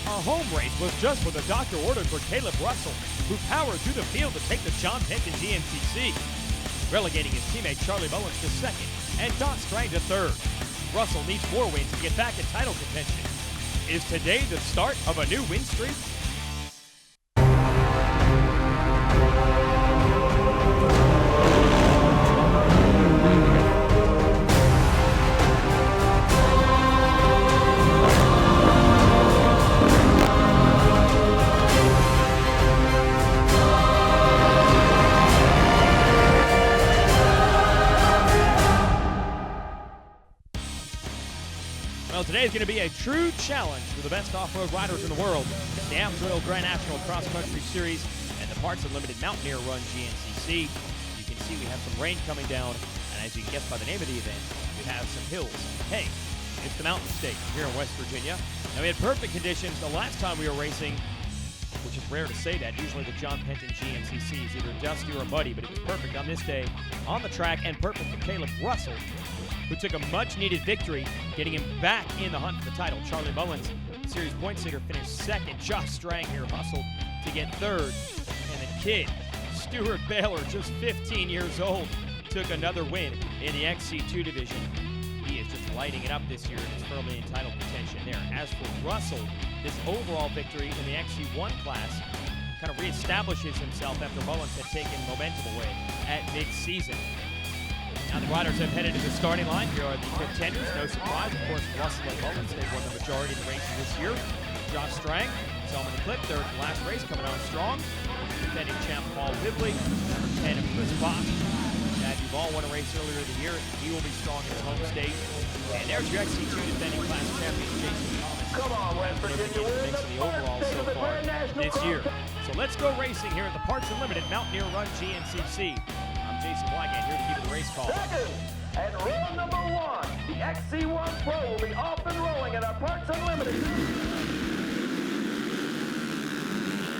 A home race was just what the doctor ordered for Caleb Russell, who powered through the field to take the John Penton GNCC, relegating his teammate Charlie Mullins to second and Don Strang to third. Russell needs more wins to get back in title contention. Is today the start of a new win streak? Well, today is going to be a true challenge for the best off-road riders in the world. The Amsoil Grand National Cross Country Series and the Parts Unlimited Mountaineer Run GNCC. You can see we have some rain coming down, and as you can guess by the name of the event, we have some hills. Hey, it's the Mountain State here in West Virginia. Now, we had perfect conditions the last time we were racing, which is rare to say that. Usually the John Penton GNCC is either dusty or muddy, but it was perfect on this day on the track and perfect for Caleb Russell, who took a much-needed victory, getting him back in the hunt for the title. Charlie Mullins, series points leader, finished second. Josh Strang here hustled to get third. And the kid, Stuart Baylor, just 15 years old, took another win in the XC2 division. He is just lighting it up this year and is firmly in title contention there. As for Russell, this overall victory in the XC1 class kind of reestablishes himself after Mullins had taken momentum away at mid-season. Now the riders have headed to the starting line. Here are the contenders. No surprise, of course, Russell and Mullins. They've won the majority of the races this year. Josh Strang, saw him in the clip, third and last race, coming on strong. Defending champ Paul Whibley, number 10 of Chris Fox. Chad Duvall won a race earlier in the year. He will be strong in his home state. And there's your XC2 defending class champion, Jason Thomas. Come on, West Virginia. We're in the overall so far this year. So let's go racing here at the Parts Unlimited Mountaineer Run GNCC. I'm Jason Wygant here to give you the race call. Second, and roll number one, the XC1 Pro will be off and rolling at our Parts Unlimited.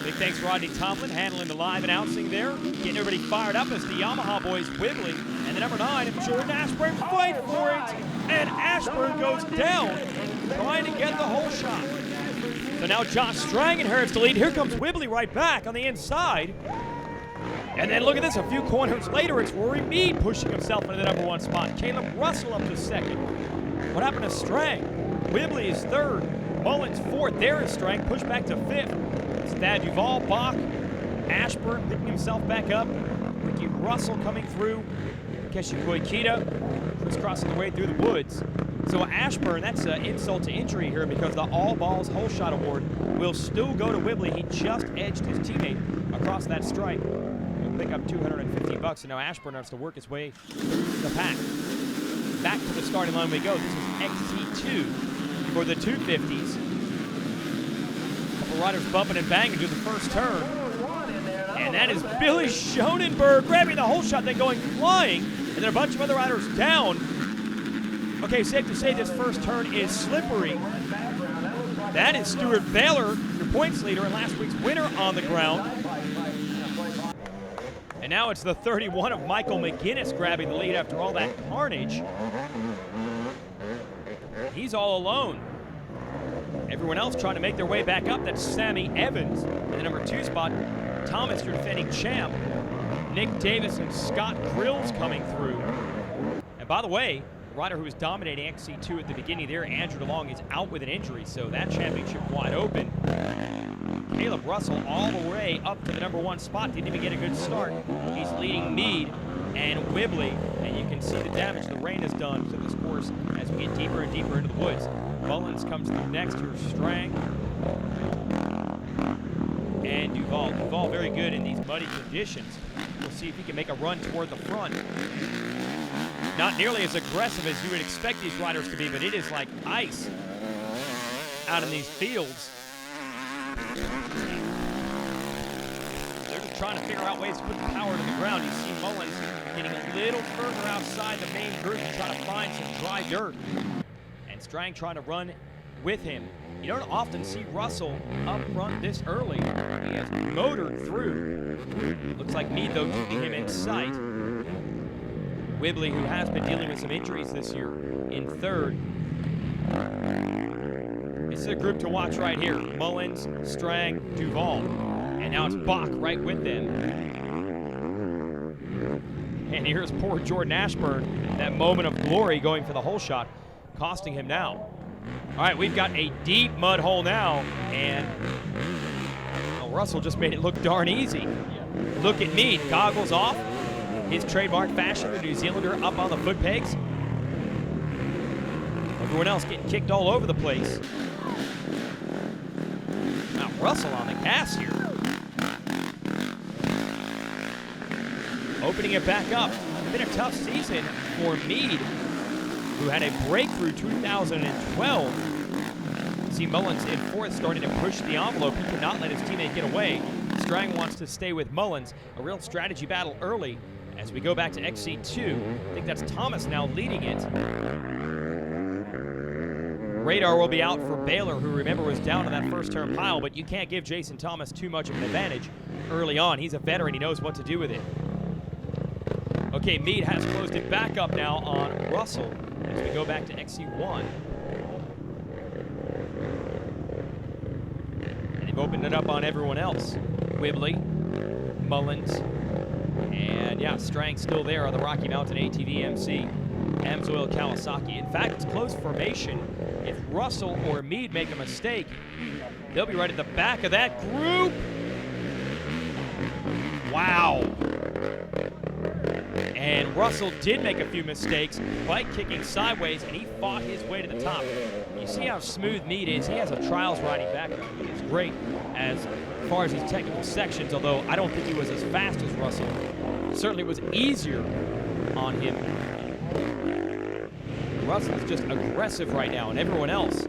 Big thanks to Rodney Tomlin handling the live announcing there, getting everybody fired up as the Yamaha boys Whibley and the number 9 Jordan Ashburn fight for it, and Ashburn goes down trying to get the whole shot. So now Josh Strang inherits the lead. Here comes Whibley right back on the inside. And then look at this, a few corners later, it's Rory Mead pushing himself into the number 1 spot. Caleb Russell up to second. What happened to Strang? Whibley is third. Mullins fourth. There is Strang, pushed back to fifth. It's Thad Duvall, Bach, Ashburn picking himself back up. Ricky Russell coming through. Keshi Koikita crisscrossing the way through the woods. So Ashburn, that's an insult to injury here because the All Balls Whole Shot Award will still go to Whibley. He just edged his teammate across that stripe. Pick up $250, and now Ashburn has to work his way the pack. Back to the starting line we go. This is XC2 for the 250s. A couple riders bumping and banging to the first turn. And that is Billy Schonenberg grabbing the whole shot, then going flying, and then a bunch of other riders down. Okay, safe to say this first turn is slippery. That is Stuart Baylor, your points leader and last week's winner on the ground. And now it's the 31 of Michael McGinnis grabbing the lead after all that carnage. He's all alone. Everyone else trying to make their way back up. That's Sammy Evans in the number 2 spot. Thomas, your defending champ. Nick Davis and Scott Grills coming through. And by the way, the rider who was dominating XC2 at the beginning there, Andrew DeLong, is out with an injury, so that championship wide open. Caleb Russell all the way up to the number 1 spot. Didn't even get a good start. He's leading Mead and Whibley, and you can see the damage the rain has done to this course as we get deeper and deeper into the woods. Mullins comes through next. Here's Strang and Duvall. Duvall very good in these muddy conditions. We'll see if he can make a run toward the front. Not nearly as aggressive as you would expect these riders to be, but it is like ice out in these fields. They're just trying to figure out ways to put the power to the ground. You see Mullins getting a little further outside the main group and trying to find some dry dirt. And Strang trying to run with him. You don't often see Russell up front this early. He has motored through. Looks like Mead, though, keeping him in sight. Whibley, who has been dealing with some injuries this year, in third. This is a group to watch right here. Mullins, Strang, Duvall. And now it's Bach right with them. And here's poor Jordan Ashburn. That moment of glory going for the hole shot, costing him now. All right, we've got a deep mud hole now, and well, Russell just made it look darn easy. Look at Mead, goggles off, his trademark fashion, the New Zealander up on the foot pegs. Everyone else getting kicked all over the place. Now Russell on the gas here. Opening it back up. It's been a tough season for Mead, who had a breakthrough 2012. See Mullins in fourth, starting to push the envelope. He could not let his teammate get away. Strang wants to stay with Mullins. A real strategy battle early as we go back to XC2. I think that's Thomas now leading it. Radar will be out for Baylor, who remember was down in that first turn pile, but you can't give Jason Thomas too much of an advantage early on. He's a veteran. He knows what to do with it. Okay, Mead has closed it back up now on Russell as we go back to XC1. And they've opened it up on everyone else. Whibley, Mullins, and yeah, Strang still there on the Rocky Mountain ATV MC. Amsoil Kawasaki. In fact, it's close formation. If Russell or Mead make a mistake, they'll be right at the back of that group. Wow. And Russell did make a few mistakes, bike kicking sideways, and he fought his way to the top. You see how smooth Mead is. He has a trials riding background. He is great as far as his technical sections, although I don't think he was as fast as Russell. Certainly was easier on him. Russell is just aggressive right now, and everyone else is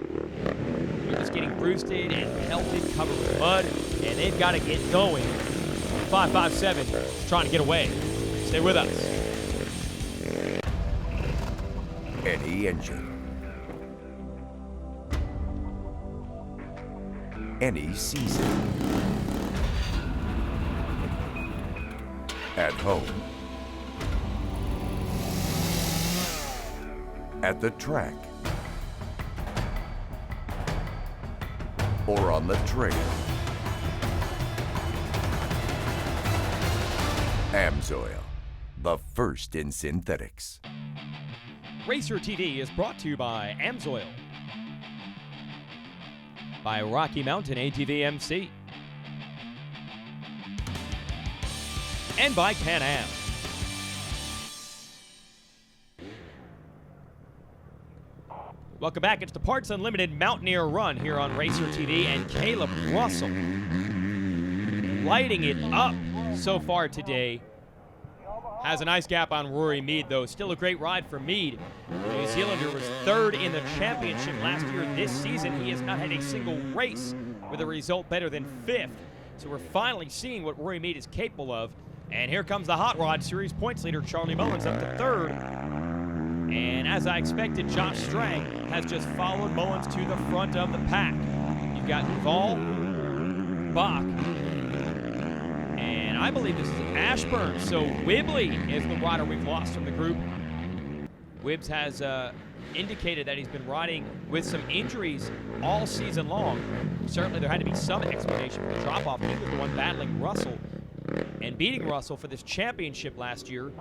just getting roosted and pelted, covered with mud, and they've got to get going. 557 trying to get away. Stay with us. Any engine. Any season. At home. At the track. Or on the trail. Amsoil, the first in synthetics. Racer TV is brought to you by Amsoil, by Rocky Mountain ATV MC, and by Can-Am. Welcome back. It's the Parts Unlimited Mountaineer run here on Racer TV, and Caleb Russell lighting it up so far today. Has a nice gap on Rory Mead, though. Still a great ride for Mead. The New Zealander was third in the championship last year. This season, he has not had a single race with a result better than fifth. So we're finally seeing what Rory Mead is capable of. And here comes the Hot Rod Series points leader, Charlie Mullins, up to third. And as I expected, Josh Strang has just followed Mullins to the front of the pack. You've got Duvall, Bach, and I believe this is Ashburn. So Whibley is the rider we've lost from the group. Wibbs has indicated that he's been riding with some injuries all season long. Certainly there had to be some explanation for the drop-off. He was the one battling Russell and beating Russell for this championship last year.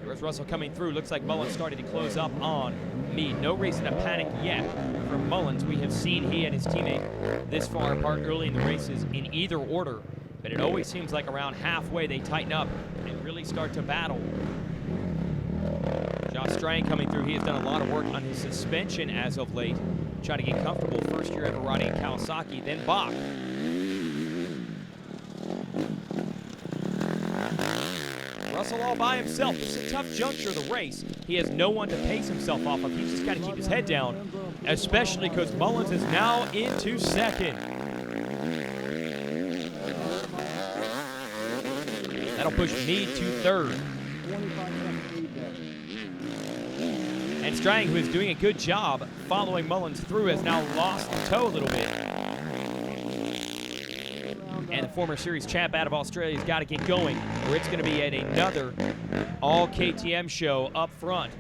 There's Russell coming through. Looks like Mullins starting to close up on Mead. No reason to panic yet from Mullins. We have seen he and his teammate this far apart early in the races in either order, but it always seems like around halfway they tighten up and really start to battle. Josh Strang coming through. He has done a lot of work on his suspension as of late, trying to get comfortable. First year ever riding Kawasaki, then Bach. Russell all by himself. It's a tough juncture of the race. He has no one to pace himself off of. He's just got to keep his head down, especially because Mullins is now into second. That'll push Mead to third. And Strang, who is doing a good job following Mullins through, has now lost the toe a little bit. And the former series champ out of Australia's got to get going, or it's going to be yet another all KTM show up front.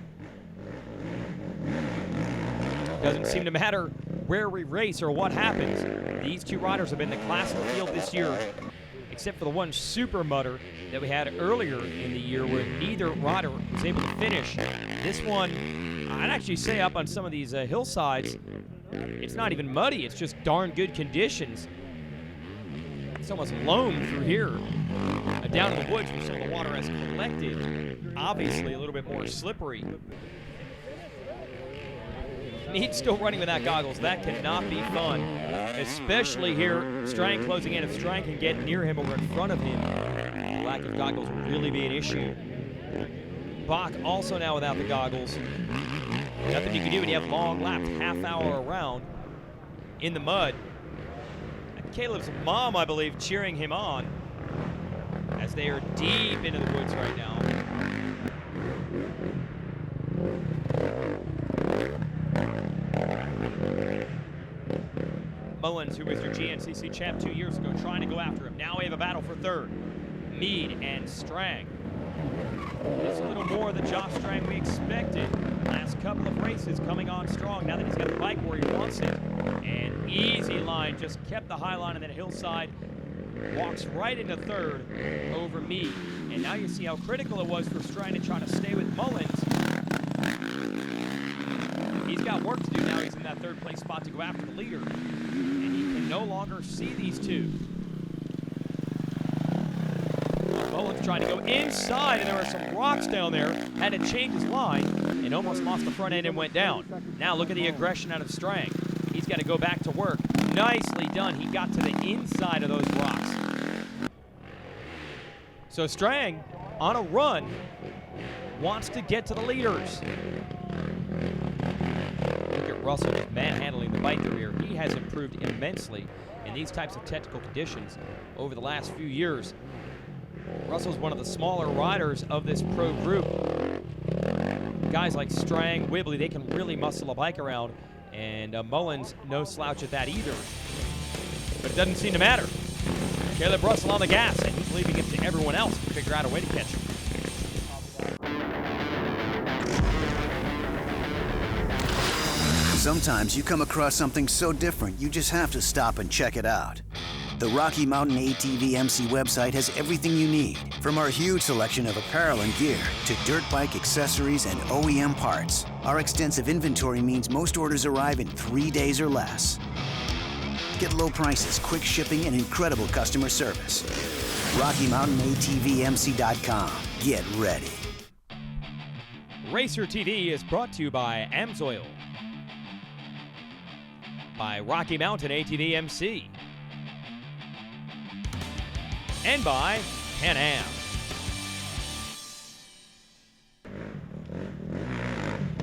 Doesn't seem to matter where we race or what happens. These two riders have been the class of the field this year, except for the one super mutter that we had earlier in the year where neither rider was able to finish. This one, I'd actually say up on some of these hillsides, it's not even muddy, it's just darn good conditions. It's almost loam through here. Down in the woods where some of the water has collected, obviously a little bit more slippery. He's still running without goggles. That cannot be fun, especially here. Strang closing in. If Strang can get near him or in front of him, the lack of goggles will really be an issue. Bach also now without the goggles. Nothing you can do when you have long laps, half hour around in the mud. And Caleb's mom, I believe, cheering him on as they are deep into the woods right now. Mullins, who was your GNCC champ 2 years ago, trying to go after him. Now we have a battle for third. Mead and Strang. It's a little more the Josh Strang we expected. Last couple of races coming on strong now that he's got the bike where he wants it. And easy line, just kept the high line and then hillside. Walks right into third over Mead. And now you see how critical it was for Strang to try to stay with Mullins. He's got work to do now. He's in that third place spot to go after the leader. And he can no longer see these two. Mullins trying to go inside, and there were some rocks down there. Had to change his line and almost lost the front end and went down. Now look at the aggression out of Strang. He's got to go back to work. Nicely done. He got to the inside of those rocks. So Strang, on a run, wants to get to the leaders. Look at Russell just manhandling the bike career. He has improved immensely in these types of technical conditions over the last few years. Russell's one of the smaller riders of this pro group. Guys like Strang, Whibley, they can really muscle a bike around, and Mullins, no slouch at that either. But it doesn't seem to matter. Caleb Russell on the gas, and he's leaving it to everyone else to figure out a way to catch him. Sometimes you come across something so different, you just have to stop and check it out. The Rocky Mountain ATV MC website has everything you need, from our huge selection of apparel and gear to dirt bike accessories and OEM parts. Our extensive inventory means most orders arrive in 3 days or less. Get low prices, quick shipping, and incredible customer service. RockyMountainATVMC.com. Get ready. Racer TV is brought to you by Amsoil, by Rocky Mountain ATV MC, and by Pan Am.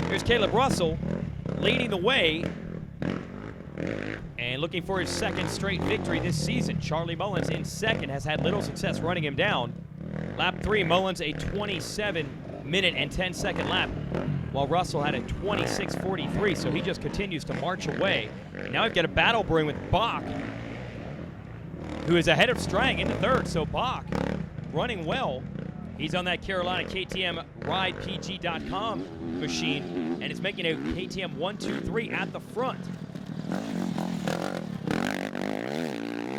Here's Caleb Russell leading the way and looking for his second straight victory this season. Charlie Mullins in second has had little success running him down. Lap 3, Mullins a 27-minute and 10-second lap, while Russell had a 26:43, so he just continues to march away. Now we've got a battle brewing with Bach, who is ahead of Strang into third. So Bach running well. He's on that Carolina KTM RidePG.com machine, and it's making a KTM 123 at the front.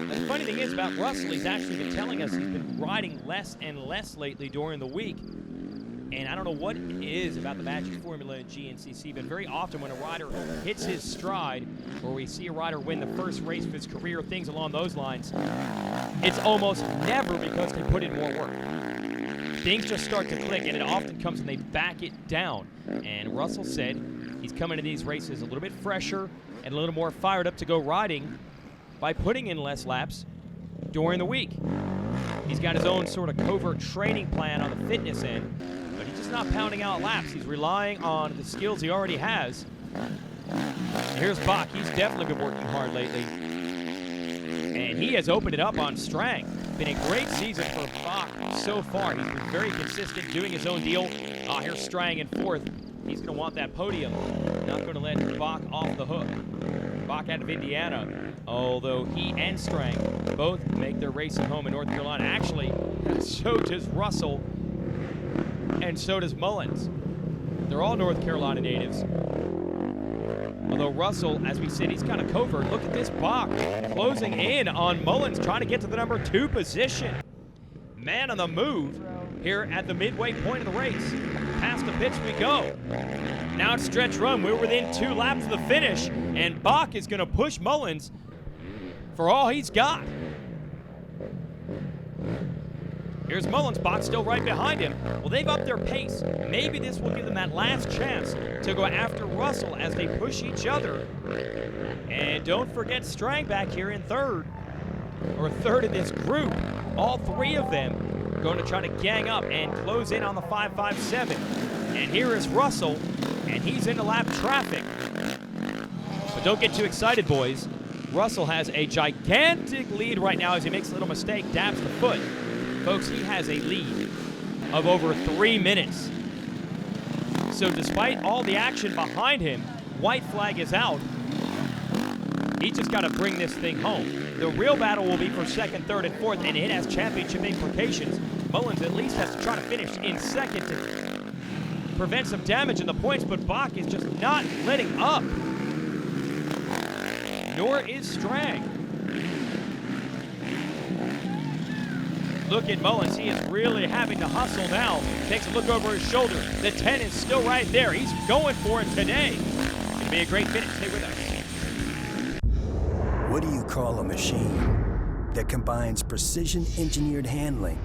The funny thing is about Russell, he's actually been telling us he's been riding less and less lately during the week. And I don't know what it is about the magic formula in GNCC, but very often when a rider hits his stride, or we see a rider win the first race of his career, things along those lines, it's almost never because they put in more work. Things just start to click, and it often comes when they back it down. And Russell said he's coming to these races a little bit fresher and a little more fired up to go riding by putting in less laps during the week. He's got his own sort of covert training plan on the fitness end, but he's just not pounding out laps. He's relying on the skills he already has. And here's Bach. He's definitely been working hard lately. And he has opened it up on Strang. Been a great season for Bach so far. He's been very consistent, doing his own deal. Here's Strang in fourth. He's going to want that podium. Not going to let Bach off the hook. Bach out of Indiana, although he and Strang both make their race at home in North Carolina. Actually, so does Russell, and so does Mullins. They're all North Carolina natives. Although Russell, as we said, he's kind of covert. Look at this Bach closing in on Mullins, trying to get to the number 2 position. Man on the move here at the midway point of the race. Past the pits we go. Now it's stretch run. We're within 2 laps of the finish, and Bach is going to push Mullins for all he's got. Here's Mullins, Bach still right behind him. Well, they've upped their pace. Maybe this will give them that last chance to go after Russell as they push each other. And don't forget Strang back here in third in this group. All 3 of them going to try to gang up and close in on the 557. And here is Russell, and he's into lap traffic. But don't get too excited, boys. Russell has a gigantic lead right now as he makes a little mistake, dabs the foot. Folks, he has a lead of over 3 minutes. So despite all the action behind him, white flag is out. He's just got to bring this thing home. The real battle will be for second, third, and fourth, and it has championship implications. Mullins at least has to try to finish in second to prevent some damage in the points, but Bach is just not letting up. Nor is Strang. Look at Mullins. He is really having to hustle now. Takes a look over his shoulder. The 10 is still right there. He's going for it today. It's going to be a great finish. Stay with us. What do you call a machine that combines precision-engineered handling,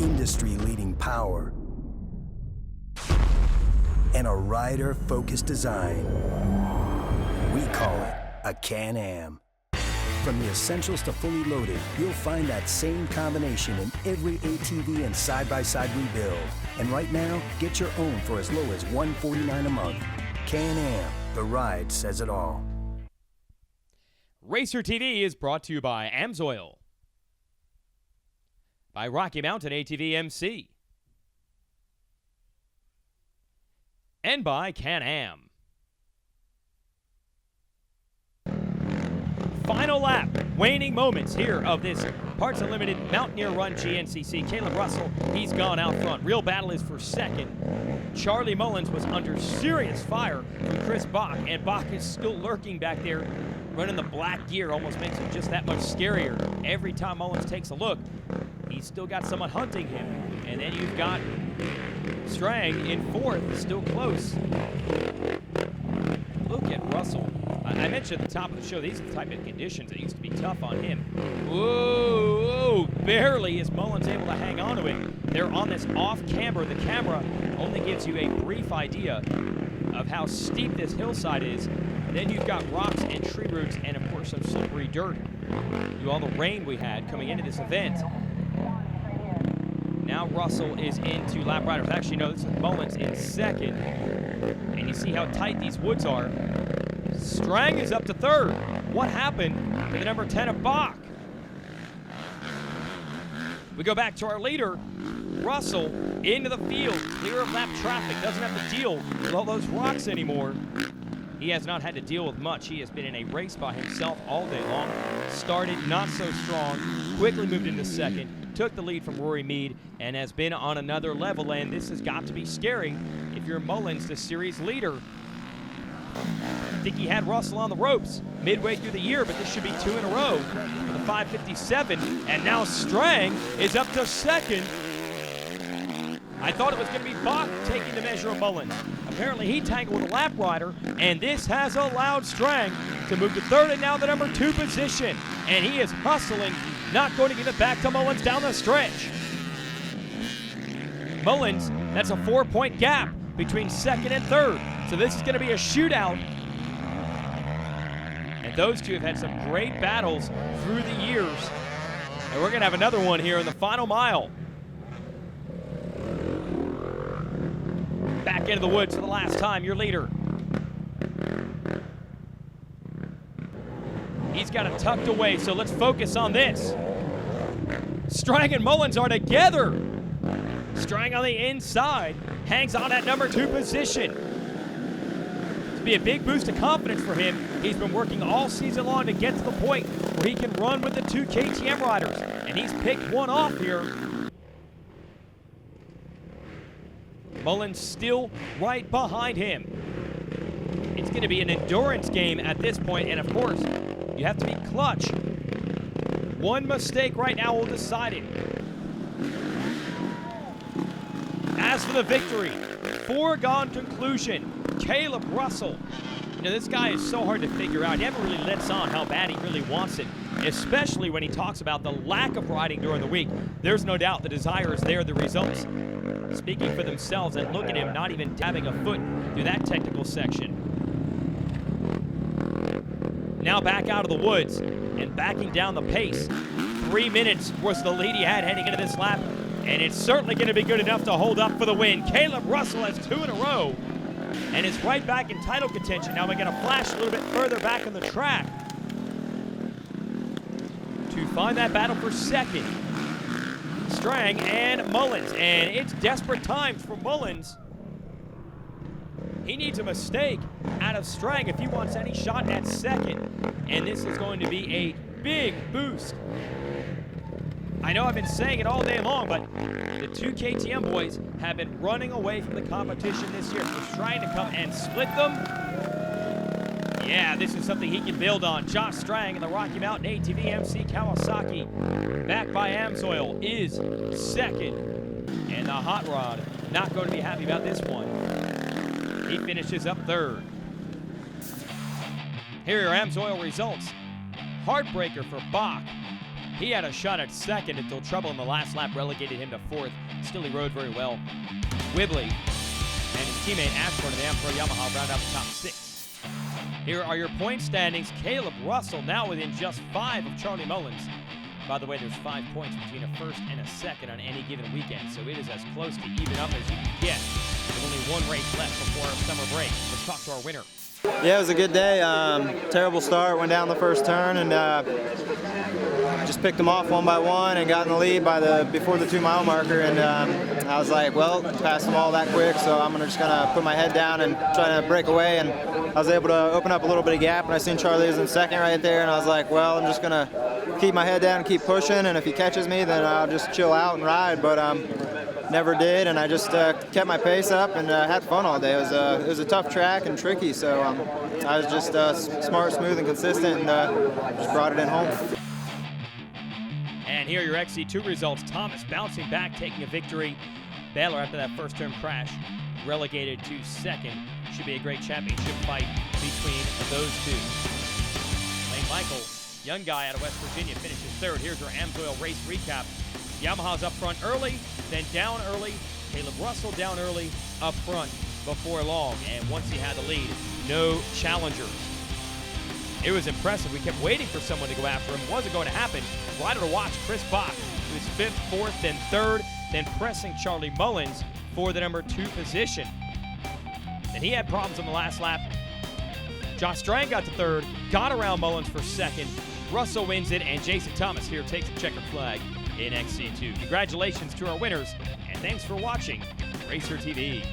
industry-leading power, and a rider-focused design? We call it a Can-Am. From the essentials to fully loaded, you'll find that same combination in every ATV and side-by-side we build. And right now, get your own for as low as $149 a month. Can-Am, the ride says it all. Racer TV is brought to you by AMSOIL, by Rocky Mountain ATV MC, and by Can-Am. Final lap, waning moments here of this Parts Unlimited Mountaineer Run GNCC. Caleb Russell, he's gone out front. Real battle is for second. Charlie Mullins was under serious fire from Chris Bach, and Bach is still lurking back there, running the black gear. Almost makes it just that much scarier. Every time Mullins takes a look, he's still got someone hunting him. And then you've got Strang in fourth, still close. Look at Russell. I mentioned at the top of the show, these are the type of conditions that used to be tough on him. Whoa, barely is Mullins able to hang on to it. They're on this off camber. The camera only gives you a brief idea of how steep this hillside is. Then you've got rocks and tree roots and, of course, some slippery dirt. Through all the rain we had coming into this event. Now Russell is into lap riders. Actually, no, this is Mullins in second. And you see how tight these woods are. Strang is up to third. What happened to the number 10 of Bach? We go back to our leader, Russell, into the field, clear of lap traffic. Doesn't have to deal with all those rocks anymore. He has not had to deal with much. He has been in a race by himself all day long. Started not so strong, quickly moved into second, took the lead from Rory Mead, and has been on another level. And this has got to be scary if you're Mullins, the series leader. I think he had Russell on the ropes midway through the year, but this should be 2 in a row for the 557. And now Strang is up to second. I thought it was going to be Bach taking the measure of Mullins. Apparently he tangled with a lap rider, and this has allowed Strang to move to third and now the number 2 position. And he is hustling, not going to give it back to Mullins down the stretch. Mullins, that's a 4-point gap between second and third. So this is going to be a shootout. And those two have had some great battles through the years. And we're going to have another one here in the final mile. Back into the woods for the last time, your leader. He's got it tucked away, so let's focus on this. Strang and Mullins are together. Strang on the inside, hangs on at number 2 position. To be a big boost of confidence for him, he's been working all season long to get to the point where he can run with the 2 KTM riders, and he's picked one off here. Mullins still right behind him. It's going to be an endurance game at this point, and of course, you have to be clutch. One mistake right now will decide it. As for the victory, foregone conclusion, Caleb Russell. You know, this guy is so hard to figure out. He never really lets on how bad he really wants it, especially when he talks about the lack of riding during the week. There's no doubt the desire is there, the results speaking for themselves, and look at him not even tapping a foot through that technical section. Now back out of the woods and backing down the pace. 3 minutes was the lead he had heading into this lap, and it's certainly going to be good enough to hold up for the win. Caleb Russell has 2 in a row and is right back in title contention. Now we're going to flash a little bit further back on the track to find that battle for second. Strang and Mullins, and it's desperate times for Mullins. He needs a mistake out of Strang if he wants any shot at second, and this is going to be a big boost. I know I've been saying it all day long, but the 2 KTM boys have been running away from the competition this year. He's trying to come and split them. Yeah, this is something he can build on. Josh Strang in the Rocky Mountain ATV MC Kawasaki, backed by Amsoil, is second. And the Hot Rod not going to be happy about this one. He finishes up third. Here are Amsoil results. Heartbreaker for Bach. He had a shot at second until trouble in the last lap relegated him to fourth. Still, he rode very well. Whibley and his teammate Ashburn of the Ampro Yamaha round out the top 6. Here are your point standings. Caleb Russell now within just 5 of Charlie Mullins. By the way, there's 5 points between a first and a second on any given weekend, so it is as close to even up as you can get. With only 1 race left before our summer break. Let's talk to our winner. Yeah, it was a good day. Terrible start, went down the first turn, and just picked them off one by one and got in the lead before the 2-mile marker. And I was like, well, passed them all that quick, so I'm just gonna put my head down and try to break away. And I was able to open up a little bit of gap, and I seen Charlie was in second right there, and I was like, well, I'm just gonna keep my head down and keep pushing, and if he catches me, then I'll just chill out and ride. But never did, and I just kept my pace up and had fun all day. It was a tough track and tricky, so I was just smart, smooth, and consistent, and just brought it in home. And here are your XC2 results. Thomas bouncing back, taking a victory. Baylor, after that first turn crash, relegated to second. Should be a great championship fight between those two. Lane Michael, young guy out of West Virginia, finishes third. Here's our Amsoil race recap. Yamaha's up front early, then down early. Caleb Russell down early, up front before long. And once he had the lead, no challengers. It was impressive. We kept waiting for someone to go after him. Wasn't going to happen. Rider to watch, Chris Bach, who was 5th, 4th, then 3rd, then pressing Charlie Mullins for the number 2 position. And he had problems on the last lap. Josh Strang got to 3rd, got around Mullins for 2nd. Russell wins it, and Jason Thomas here takes the checkered flag in XC2. Congratulations to our winners, and thanks for watching Racer TV.